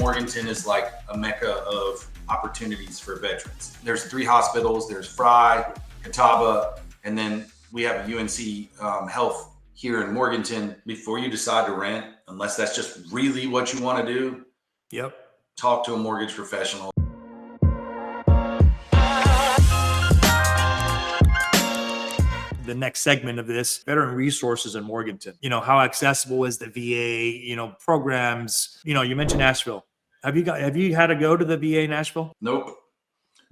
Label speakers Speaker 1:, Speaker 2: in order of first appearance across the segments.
Speaker 1: Morganton is like a mecca of opportunities for veterans. There's 3 hospitals. There's Fry, Catawba, and then we have a UNC Health here in Morganton. Before you decide to rent, unless that's just really what you want to do, talk to a mortgage professional.
Speaker 2: The next segment of this, veteran resources in Morganton. How accessible is the VA, programs? You mentioned Nashville. Have you had to go to the VA in Nashville?
Speaker 1: Nope.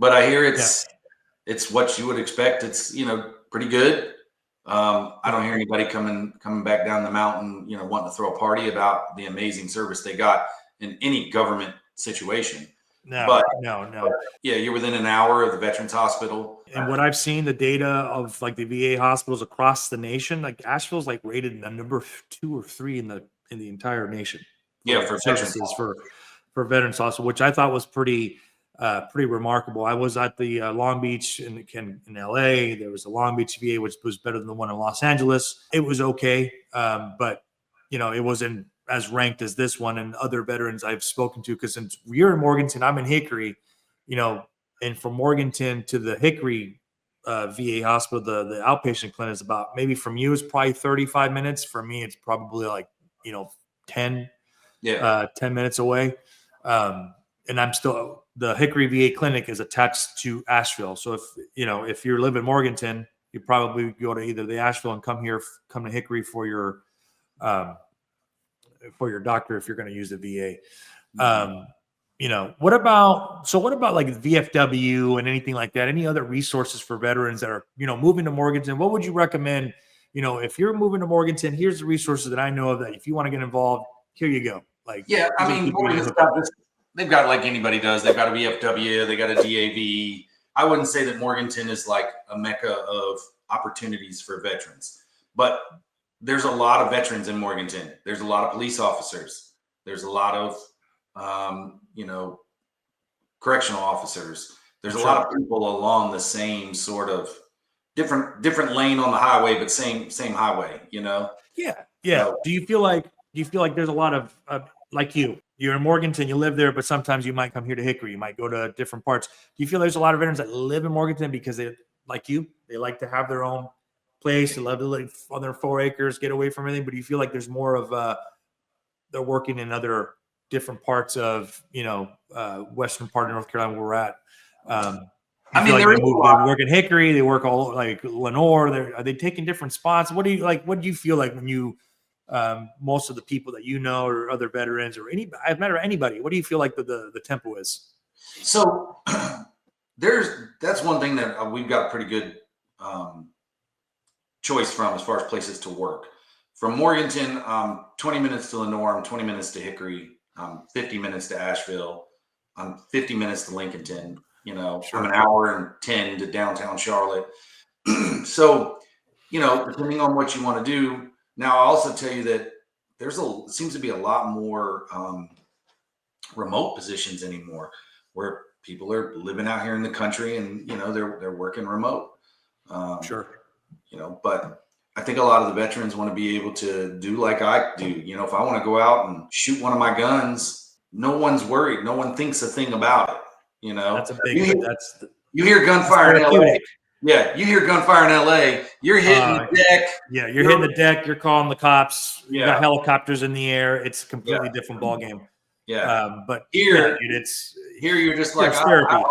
Speaker 1: But I hear it's what you would expect. It's, pretty good. I don't hear anybody coming back down the mountain, wanting to throw a party about the amazing service they got in any government situation.
Speaker 2: No.
Speaker 1: Yeah, you're within an hour of the Veterans Hospital.
Speaker 2: And what I've seen, the data of like the VA hospitals across the nation, like Asheville's like rated the number 2 or 3 in the entire nation.
Speaker 1: For
Speaker 2: services for Veterans Hospital, which I thought was pretty remarkable. I was at the Long Beach in LA. There was a Long Beach VA, which was better than the one in Los Angeles. It was okay, but it wasn't as ranked as this one and other veterans I've spoken to. Because since you're in Morganton, I'm in Hickory, and from Morganton to the Hickory VA hospital, the outpatient clinic is about, maybe from you, it's probably 35 minutes. For me, it's probably like 10 minutes away. And I'm still, the Hickory VA clinic is attached to Asheville. So if you live in Morganton, you probably go to either the Asheville and come to Hickory for your doctor if you're going to use the VA. What about like VFW and anything like that? Any other resources for veterans that are, moving to Morganton? What would you recommend? If you're moving to Morganton, here's the resources that I know of that if you want to get involved, here you go.
Speaker 1: Morganton's they've got, like anybody does, they've got a VFW, they got a DAV. I wouldn't say that Morganton is like a mecca of opportunities for veterans, but there's a lot of veterans in Morganton. There's a lot of police officers. There's a lot of, correctional officers. There's a lot of people along the same sort of different lane on the highway, but same highway, Yeah.
Speaker 2: So, do you feel like there's a lot of, like you're in Morganton, you live there, but sometimes you might come here to Hickory. You might go to different parts. Do you feel there's a lot of veterans that live in Morganton because they like to have their own place, they love to live on their 4 acres, get away from everything? But do you feel like there's more of they're working in other different parts of western part of North Carolina where we're at? They work in Hickory, they work all like Lenore. Are they taking different spots? What do you feel like when you most of the people that or other veterans or anybody, what do you feel like the tempo is?
Speaker 1: So that's one thing that we've got a pretty good choice from as far as places to work. From Morganton, 20 minutes to Lenore, 20 minutes to Hickory, 50 minutes to Asheville, 50 minutes to Lincolnton, I'm an hour and 10 to downtown Charlotte. So, depending on what you want to do. Now, I'll also tell you that seems to be a lot more remote positions anymore, where people are living out here in the country and they're working remote. But I think a lot of the veterans want to be able to do like I do. If I want to go out and shoot one of my guns, no one's worried. No one thinks a thing about it.
Speaker 2: That's a big.
Speaker 1: You hear gunfire in LA. Yeah, you hear gunfire in LA. You're hitting the deck.
Speaker 2: Yeah, you're hitting the deck. You're calling the cops. You got helicopters in the air. It's a completely different ball game.
Speaker 1: Yeah,
Speaker 2: but
Speaker 1: here you're just like, I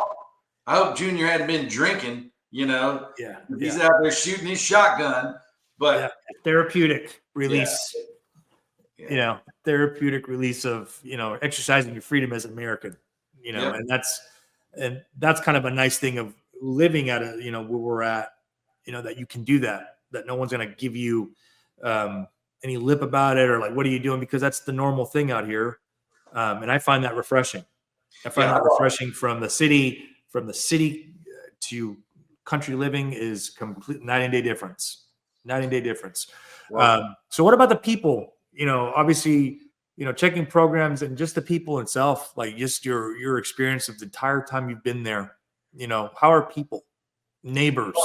Speaker 1: hope Junior hadn't been drinking. He's out there shooting his shotgun. But
Speaker 2: therapeutic release. Therapeutic release of exercising your freedom as an American. And that's kind of a nice thing of living at where we're at, that you can do that no one's going to give you any lip about it or like, what are you doing? Because that's the normal thing out here. And I find that refreshing. From the city to country living is complete night and day difference. Wow. So what about the people, obviously, checking programs and just the people itself, like just your experience of the entire time you've been there. How are people, neighbors?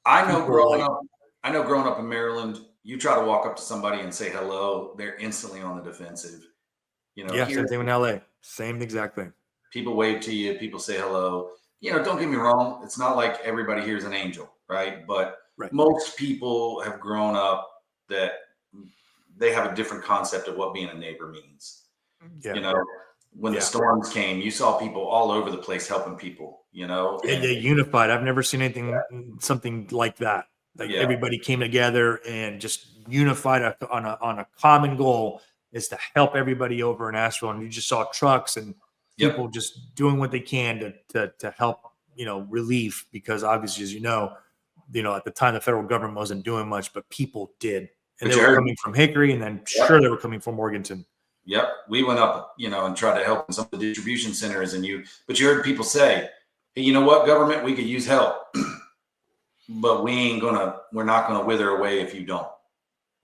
Speaker 1: I know growing up in Maryland, you try to walk up to somebody and say hello, they're instantly on the defensive.
Speaker 2: Yeah,
Speaker 1: Here,
Speaker 2: same thing in LA. Same exact thing.
Speaker 1: people wave to you, people say hello. Don't get me wrong, it's not like everybody here is an angel, right? But
Speaker 2: Right.
Speaker 1: most people have grown up that they have a different concept of what being a neighbor means.
Speaker 2: Yeah.
Speaker 1: When the storms came, you saw people all over the place helping people,
Speaker 2: Yeah, unified. I've never seen something like that. Like everybody came together and just unified on a common goal is to help everybody over in Asheville. And you just saw trucks and people just doing what they can to help, relief, because obviously, as at the time the federal government wasn't doing much, but people did. And they were coming from Hickory, and then sure they were coming from Morganton.
Speaker 1: Yep. We went up, and tried to help in some of the distribution centers, but you heard people say, hey, you know what, government, we could use help, but we're not gonna wither away if you don't.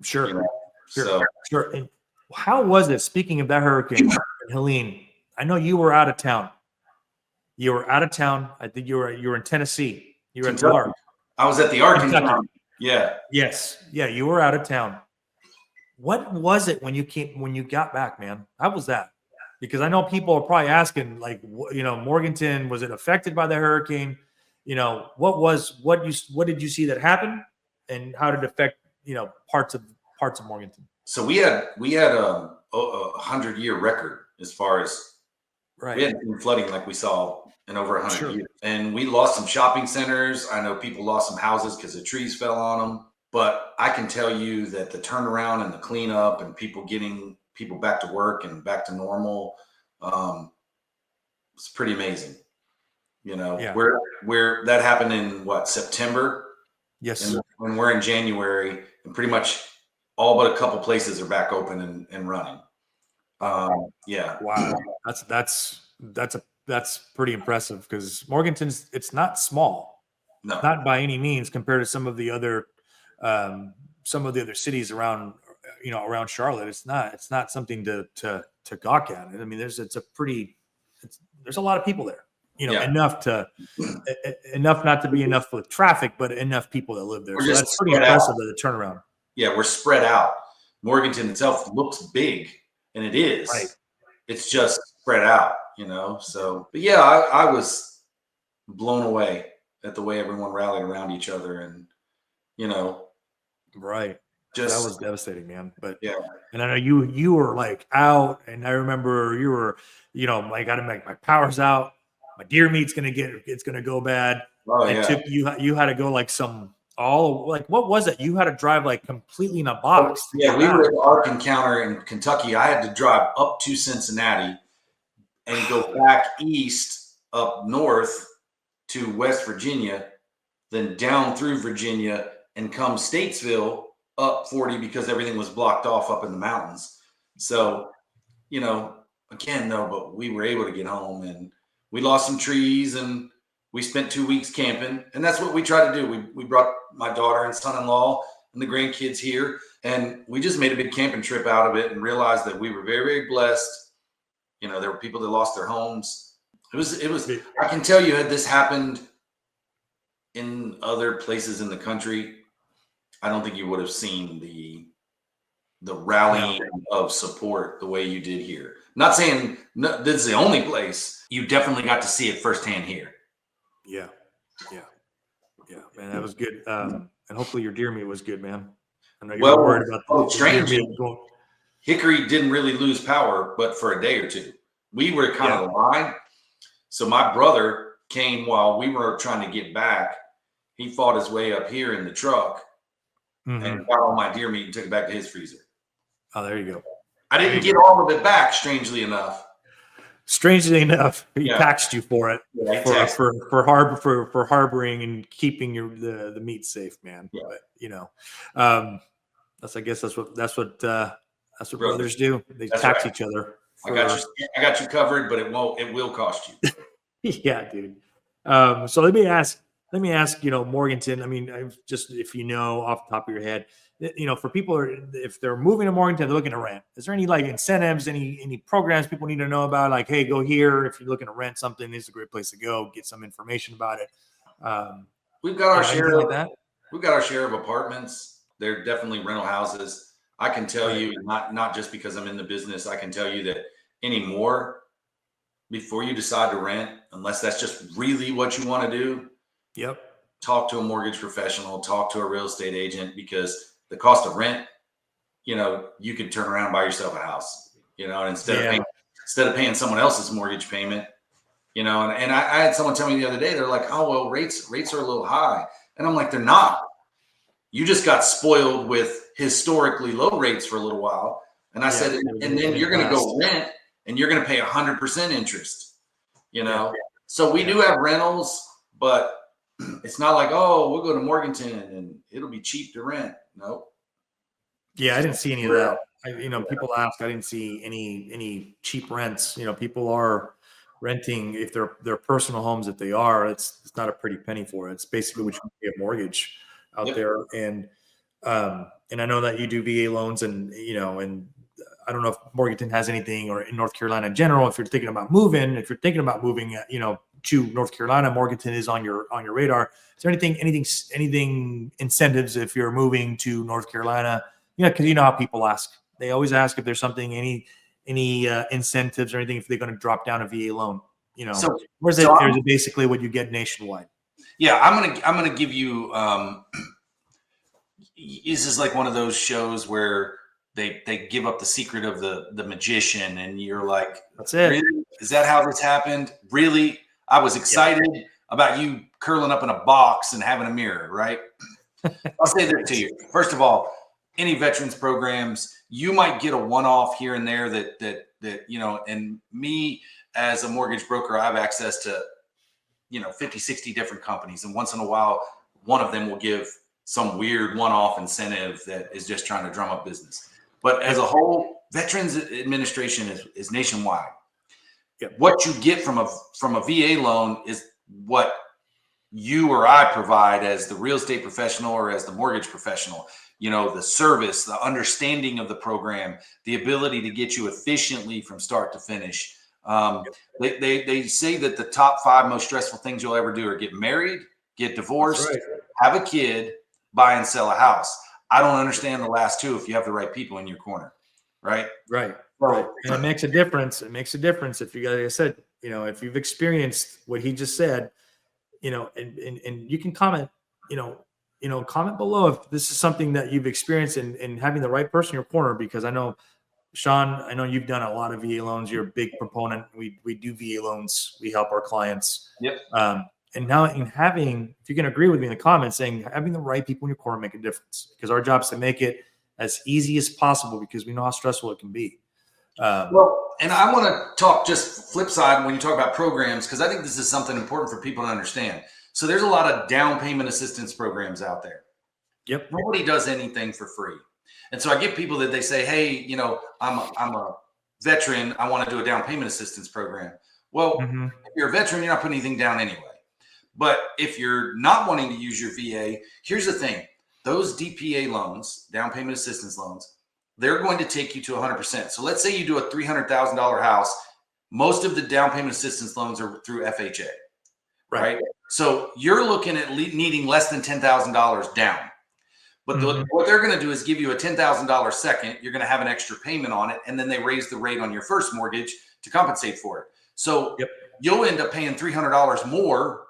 Speaker 2: Sure. Sure. And how was it? Speaking of that hurricane, Helene, I know you were out of town. I think you were in Tennessee. You were at the Ark.
Speaker 1: I was at the Ark. Yeah.
Speaker 2: Yes. Yeah. You were out of town. What was it when you got back, man? How was that? Because I know people are probably asking, like, Morganton, was it affected by the hurricane? What did you see that happened, and how did it affect, parts of Morganton?
Speaker 1: So we had a 100-year record as far as we hadn't seen flooding like we saw in over 100 years. And we lost some shopping centers. I know people lost some houses because the trees fell on them. But I can tell you that the turnaround and the cleanup and people getting people back to work and back to normal, it's pretty amazing. Where that happened in September?
Speaker 2: Yes.
Speaker 1: And when we're in January, and pretty much all but a couple places are back open and running. Yeah.
Speaker 2: Wow. That's pretty impressive, because Morganton's, it's not small.
Speaker 1: No.
Speaker 2: Not by any means compared to some of the other cities around, around Charlotte. It's not something to gawk at. I mean, there's a lot of people there, enough not to be enough with traffic, but enough people that live there. So that's pretty impressive of the turnaround.
Speaker 1: Yeah, we're spread out. Morganton itself looks big, and it is.
Speaker 2: Right.
Speaker 1: It's just spread out, So, but yeah, I was blown away at the way everyone rallied around each other, and
Speaker 2: right. That was devastating, man. But
Speaker 1: yeah,
Speaker 2: and I know you were like out, and I remember you were, I got to make my power's out. My deer meat's it's gonna go bad.
Speaker 1: Oh,
Speaker 2: and
Speaker 1: yeah.
Speaker 2: You had to go like what was it? You had to drive like completely in a box.
Speaker 1: Yeah, we were at the Ark Encounter in Kentucky. I had to drive up to Cincinnati and go back east up north to West Virginia, then down through Virginia and come Statesville up 40 because everything was blocked off up in the mountains. So, again, though, but we were able to get home, and we lost some trees, and we spent 2 weeks camping, and that's what we tried to do. We brought my daughter and son-in-law and the grandkids here, and we just made a big camping trip out of it and realized that we were very, very blessed. There were people that lost their homes. It was, I can tell you, had this happened in other places in the country, I don't think you would have seen the rallying of support the way you did here. Not saying this is the only place. You definitely got to see it firsthand here.
Speaker 2: Yeah, man, that was good. And hopefully your deer meat was good, man. I know you were worried about the deer meat going.
Speaker 1: Hickory didn't really lose power, but for a day or two. We were kind of the line. So my brother came while we were trying to get back. He fought his way up here in the truck and got all my deer meat and took it back to his freezer.
Speaker 2: Oh, there you go.
Speaker 1: I didn't get all of it back, strangely enough.
Speaker 2: He taxed you for it, for harboring and keeping the meat safe, man.
Speaker 1: Yeah.
Speaker 2: But that's what brothers do. They tax each other.
Speaker 1: I got you covered, but it will cost you.
Speaker 2: Yeah, dude. So let me ask, Morganton. I mean, if off the top of your head, for people, if they're moving to Morganton, they're looking to rent. Is there any like incentives, any programs people need to know about? Like, hey, go here if you're looking to rent something. This is a great place to go. Get some information about it.
Speaker 1: We've got our share of that. We've got our share of apartments. They're definitely rental houses. I can tell you, not just because I'm in the business, I can tell you that anymore before you decide to rent, unless that's just really what you want to do.
Speaker 2: Yep.
Speaker 1: Talk to a mortgage professional, talk to a real estate agent, because the cost of rent, you could turn around and buy yourself a house, and instead of paying someone else's mortgage payment, and I had someone tell me the other day, they're like, oh, well, rates are a little high. And I'm like, they're not. You just got spoiled with historically low rates for a little while. And I said, and then you're going to go rent and you're going to pay 100% interest, So we do have rentals, but it's not like, oh, we'll go to Morganton and it'll be cheap to rent. Nope.
Speaker 2: Yeah, I didn't see any of that. People ask, I didn't see any cheap rents. People are renting if they're personal homes. If they are, it's not a pretty penny for it. It's basically what you pay a mortgage out there. And I know that you do VA loans, and I don't know if Morganton has anything, or in North Carolina in general. If you're thinking about moving, to North Carolina, Morganton is on your radar. Is there anything incentives if you're moving to North Carolina? Because how people ask. They always ask if there's something, any incentives or anything if they're going to drop down a VA loan. So is it basically what you get nationwide?
Speaker 1: Yeah, I'm gonna give you. This is like one of those shows where they give up the secret of the magician, and you're like,
Speaker 2: that's it.
Speaker 1: Really? Is that how this happened? Really? I was excited about you curling up in a box and having a mirror, right? I'll say this to you. First of all, any veterans programs, you might get a one-off here and there that and me as a mortgage broker, I have access to 50, 60 different companies, and once in a while one of them will give some weird one-off incentive that is just trying to drum up business. But as a whole, Veterans Administration is nationwide. What you get from a VA loan is what you or I provide as the real estate professional or as the mortgage professional. The service, the understanding of the program, the ability to get you efficiently from start to finish. They say that the top 5 most stressful things you'll ever do are get married, get divorced, have a kid, buy and sell a house. I don't understand the last 2 if you have the right people in your corner, right?
Speaker 2: Right. And it makes a difference. It makes a difference if you, like I said, if you've experienced what he just said, and you can comment, comment below if this is something that you've experienced in having the right person in your corner, because I know, Sean, you've done a lot of VA loans. You're a big proponent. We do VA loans. We help our clients.
Speaker 1: Yep.
Speaker 2: And now if you can agree with me in the comments, saying having the right people in your corner make a difference, because our job is to make it as easy as possible, because we know how stressful it can be.
Speaker 1: And I want to talk just flip side when you talk about programs, because I think this is something important for people to understand. So there's a lot of down payment assistance programs out there.
Speaker 2: Yep.
Speaker 1: Nobody does anything for free. And so I get people that they say, hey, I'm a veteran. I want to do a down payment assistance program. Well, if you're a veteran, you're not putting anything down anyway. But if you're not wanting to use your VA, here's the thing. Those DPA loans, down payment assistance loans, they're going to take you to 100%. So let's say you do a $300,000 house. Most of the down payment assistance loans are through FHA, right? So you're looking at needing less than $10,000 down. But what they're going to do is give you a $10,000 second. You're going to have an extra payment on it, and then they raise the rate on your first mortgage to compensate for it. So you'll end up paying $300 more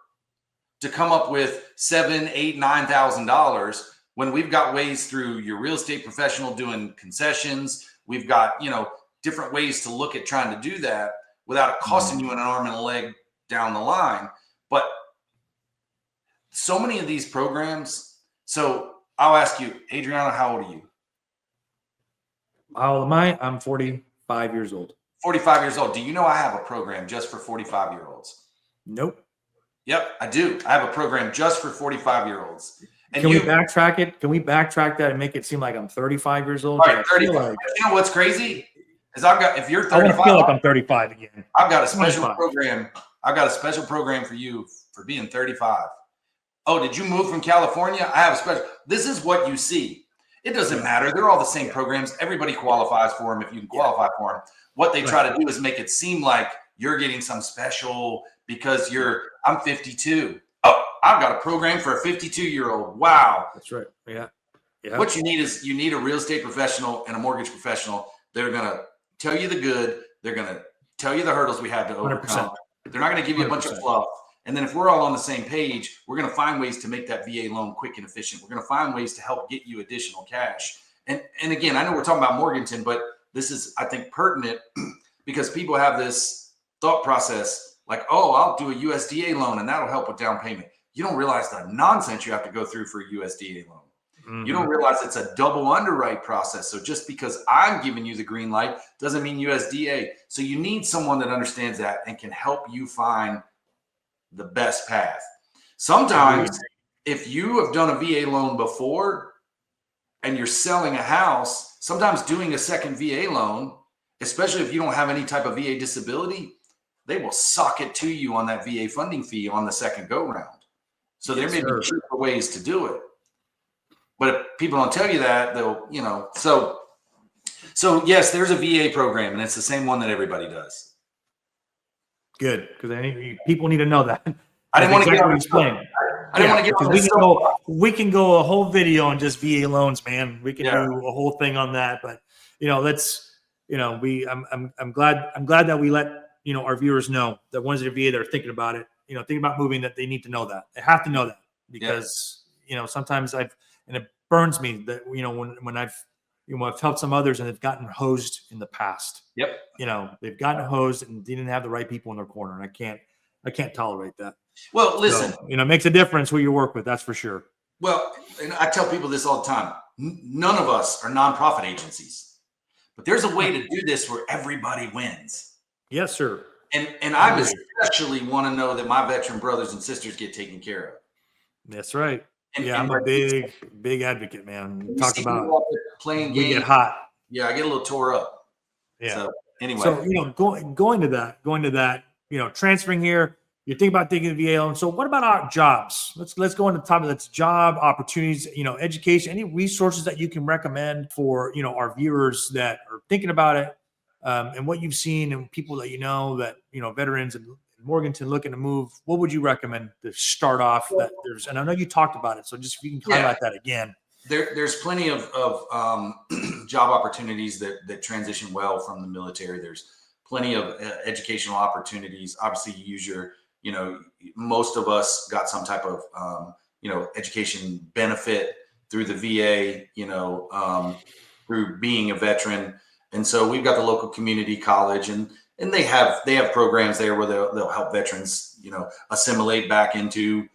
Speaker 1: to come up with $7,000, $8,000, $9,000, when we've got ways through your real estate professional doing concessions. We've got different ways to look at trying to do that without it costing you an arm and a leg down the line. But so many of these programs. So I'll ask you, Adriano, how old are you?
Speaker 2: How old am I? I'm 45 years old.
Speaker 1: 45 years old. Do you know I have a program just for 45-year-olds?
Speaker 2: Nope.
Speaker 1: Yep, I do. I have a program just for 45-year-olds. And
Speaker 2: can we backtrack it? Can we backtrack that and make it seem like I'm 35 years old?
Speaker 1: All right, 35. You know what's crazy? Is if you're 35,
Speaker 2: I feel like I'm 35 again.
Speaker 1: I've got a special 25. Program. I've got a special program for you for being 35. Oh, did you move from California? I have a special. This is what you see. It doesn't matter. They're all the same programs. Everybody qualifies for them if you can qualify for them. What they try to do is make it seem like you're getting some special because I'm 52. Oh, I've got a program for a 52-year-old. Wow.
Speaker 2: That's right. Yeah.
Speaker 1: What you need is a real estate professional and a mortgage professional. They're going to tell you the good. They're going to tell you the hurdles we have to overcome.
Speaker 2: 100%.
Speaker 1: They're not going to give you a bunch of fluff. And then if we're all on the same page, we're going to find ways to make that VA loan quick and efficient. We're going to find ways to help get you additional cash. And again, I know we're talking about Morganton, but this is, I think, pertinent because people have this thought process like, oh, I'll do a USDA loan and that'll help with down payment. You don't realize the nonsense you have to go through for a USDA loan. You don't realize it's a double underwrite process. So just because I'm giving you the green light doesn't mean USDA. So you need someone that understands that and can help you find the best path. Sometimes if you have done a VA loan before and you're selling a house, sometimes doing a second VA loan, especially if you don't have any type of VA disability, they will sock it to you on that VA funding fee on the second go round. So there may be cheaper ways to do it. But if people don't tell you that, they'll, so yes, there's a VA program and it's the same one that everybody does.
Speaker 2: Good, because people need to know that.
Speaker 1: I didn't want to
Speaker 2: exactly explain.
Speaker 1: I didn't want to get
Speaker 2: we can go a whole video on just VA loans, man. We can do a whole thing on that. But I'm glad that we let our viewers know that ones that are VA that are thinking about it, thinking about moving, that they need to know that. They have to know that because sometimes and it burns me that when I've helped some others and they've gotten hosed in the past.
Speaker 1: Yep.
Speaker 2: They've gotten hosed and didn't have the right people in their corner. And I can't tolerate that.
Speaker 1: Well, listen,
Speaker 2: so, it makes a difference who you work with. That's for sure. Well,
Speaker 1: and I tell people this all the time. None of us are nonprofit agencies, but there's a way to do this where everybody wins.
Speaker 2: Yes, sir.
Speaker 1: And I especially want to know that my veteran brothers and sisters get taken care of.
Speaker 2: That's right. I'm a big advocate, man. Talk about
Speaker 1: playing games.
Speaker 2: We get hot.
Speaker 1: Yeah, I get a little tore up.
Speaker 2: Yeah.
Speaker 1: So anyway,
Speaker 2: going to that, transferring here. You think about taking the VA loan. So what about our jobs? Let's go into the topic. That's job opportunities, education, any resources that you can recommend for, our viewers that are thinking about it, and what you've seen and people that that, veterans and Morganton looking to move. What would you recommend to start off? And I know you talked about it, so just if you can highlight that again.
Speaker 1: There's plenty of job opportunities that transition well from the military. There's plenty of educational opportunities. Obviously, you use your most of us got some type of, education benefit through the VA, through being a veteran. And so we've got the local community college and they have programs there where they'll help veterans, assimilate back into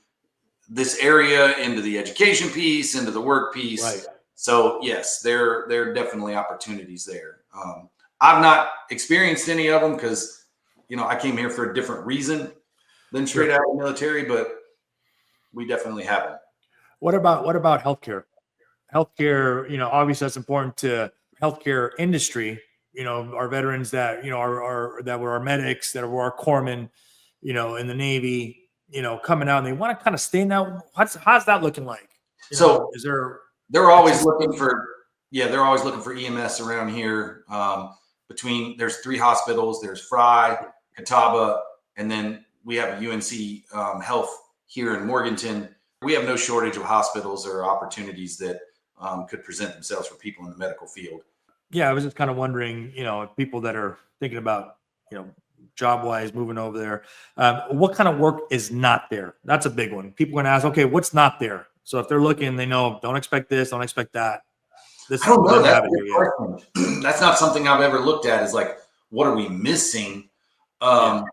Speaker 1: this area, into the education piece, into the work piece.
Speaker 2: Right.
Speaker 1: So yes, there are definitely opportunities there. I've not experienced any of them because, I came here for a different reason than straight out of the military, but we definitely have them. What
Speaker 2: about healthcare? Healthcare, obviously that's important to healthcare industry. Our veterans that, that were our medics, that were our corpsmen, in the Navy, coming out and they want to kind of stay now. How's that looking like? They're
Speaker 1: always looking for EMS around here. There's 3 hospitals, there's Fry, Catawba, and then we have a UNC Health here in Morganton. We have no shortage of hospitals or opportunities that could present themselves for people in the medical field.
Speaker 2: Yeah, I was just kind of wondering, people that are thinking about, job-wise moving over there, what kind of work is not there? That's a big one. People are going to ask, okay, what's not there? So if they're looking, they know, don't expect this, don't expect that.
Speaker 1: I don't know. That's not something I've ever looked at is like, what are we missing? I'm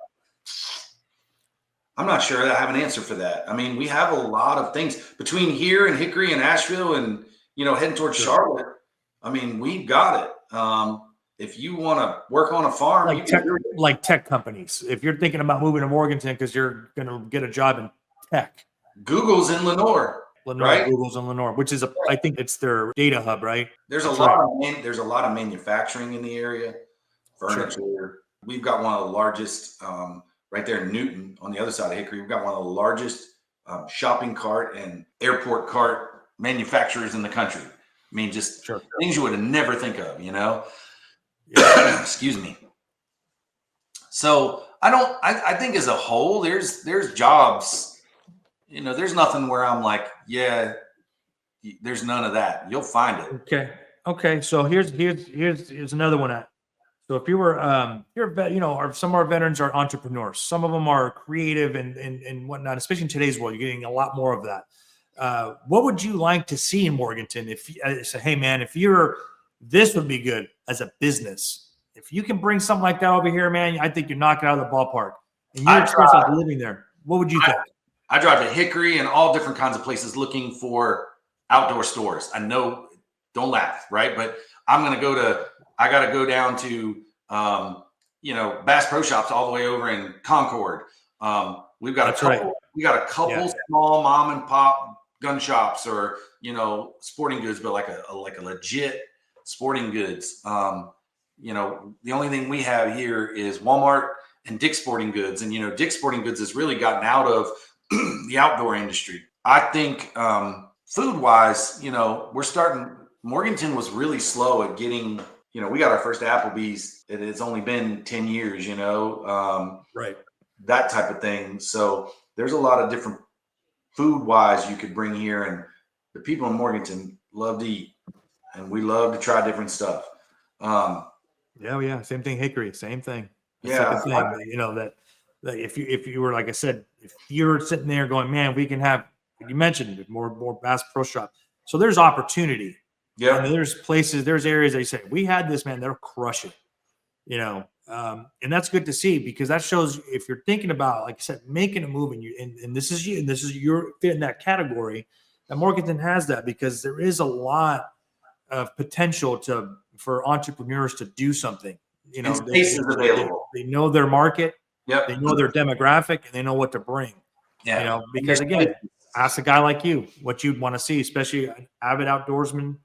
Speaker 1: not sure I have an answer for that. I mean, we have a lot of things between here and Hickory and Asheville and, heading towards Charlotte. I mean, we've got it. If you want to work on a farm,
Speaker 2: like tech companies, if you're thinking about moving to Morganton because you're going to get a job in tech.
Speaker 1: Google's in Lenore. Right?
Speaker 2: Google's in Lenore, which is I think it's their data hub, right?
Speaker 1: There's a lot of manufacturing in the area, furniture. Sure. We've got one of the largest, right there in Newton on the other side of Hickory. We've got one of the largest shopping cart and airport cart manufacturers in the country. I mean, just things you would never think of, Yeah. Excuse me. So I think as a whole, there's jobs. There's nothing where I'm like, yeah, there's none of that. You'll find it.
Speaker 2: Okay. So here's another one. So if you were, you're a vet, some of our veterans are entrepreneurs. Some of them are creative and whatnot. Especially in today's world, you're getting a lot more of that. What would you like to see in Morganton? If you say, hey man, this would be good as a business. If you can bring something like that over here, man, I think you're knocking out of the ballpark. And your experience of living there, what would you think?
Speaker 1: I drive to Hickory and all different kinds of places looking for outdoor stores. I know, don't laugh, right? But I got to go down to, Bass Pro Shops all the way over in Concord. We've got we got a couple small mom and pop gun shops or, sporting goods, but like a legit sporting goods. The only thing we have here is Walmart and Dick's Sporting Goods. And, Dick's Sporting Goods has really gotten out of the outdoor industry. I think food wise, Morganton was really slow at getting, we got our first Applebee's. It's only been 10 years,
Speaker 2: right.
Speaker 1: That type of thing. So there's a lot of different food wise you could bring here. And the people in Morganton love to eat and we love to try different stuff.
Speaker 2: Yeah. Same thing. Hickory, same thing.
Speaker 1: Yeah.
Speaker 2: That if you were, like I said, if you're sitting there going, man, we can have, you mentioned more Bass Pro Shop. So there's opportunity.
Speaker 1: Yeah.
Speaker 2: And there's areas they say, we had this, man, they're crushing, and that's good to see because that shows if you're thinking about, like I said, making a move and this is you, and this is your fit in that category, that Morganton has that because there is a lot of potential for entrepreneurs to do something.
Speaker 1: Space is available.
Speaker 2: They know their market.
Speaker 1: Yep.
Speaker 2: They know their demographic and they know what to bring.
Speaker 1: Yeah.
Speaker 2: Because again, ask a guy like you what you'd want to see, especially an avid outdoorsman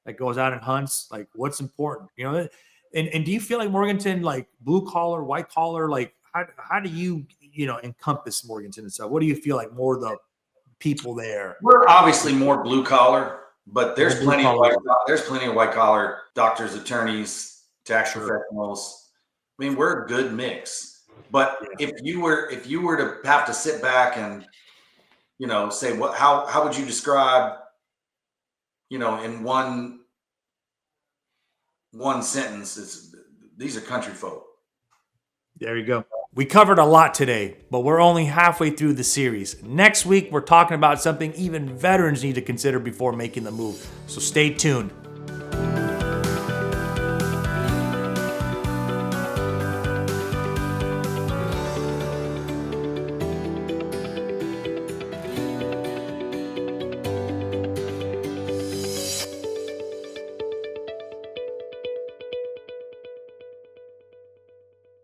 Speaker 2: that goes out and hunts. Like, what's important, And do you feel like Morganton, like blue collar, white collar, like how do you encompass Morganton and stuff? What do you feel like more the people there?
Speaker 1: We're obviously more blue collar, but there's plenty of white collar doctors, attorneys, tax professionals. I mean, we're a good mix. But if you were to have to sit back and say how would you describe in one sentence, these are country folk.
Speaker 2: There you go. We covered a lot today, but we're only halfway through the series. Next week, we're talking about something even veterans need to consider before making the move. So stay tuned.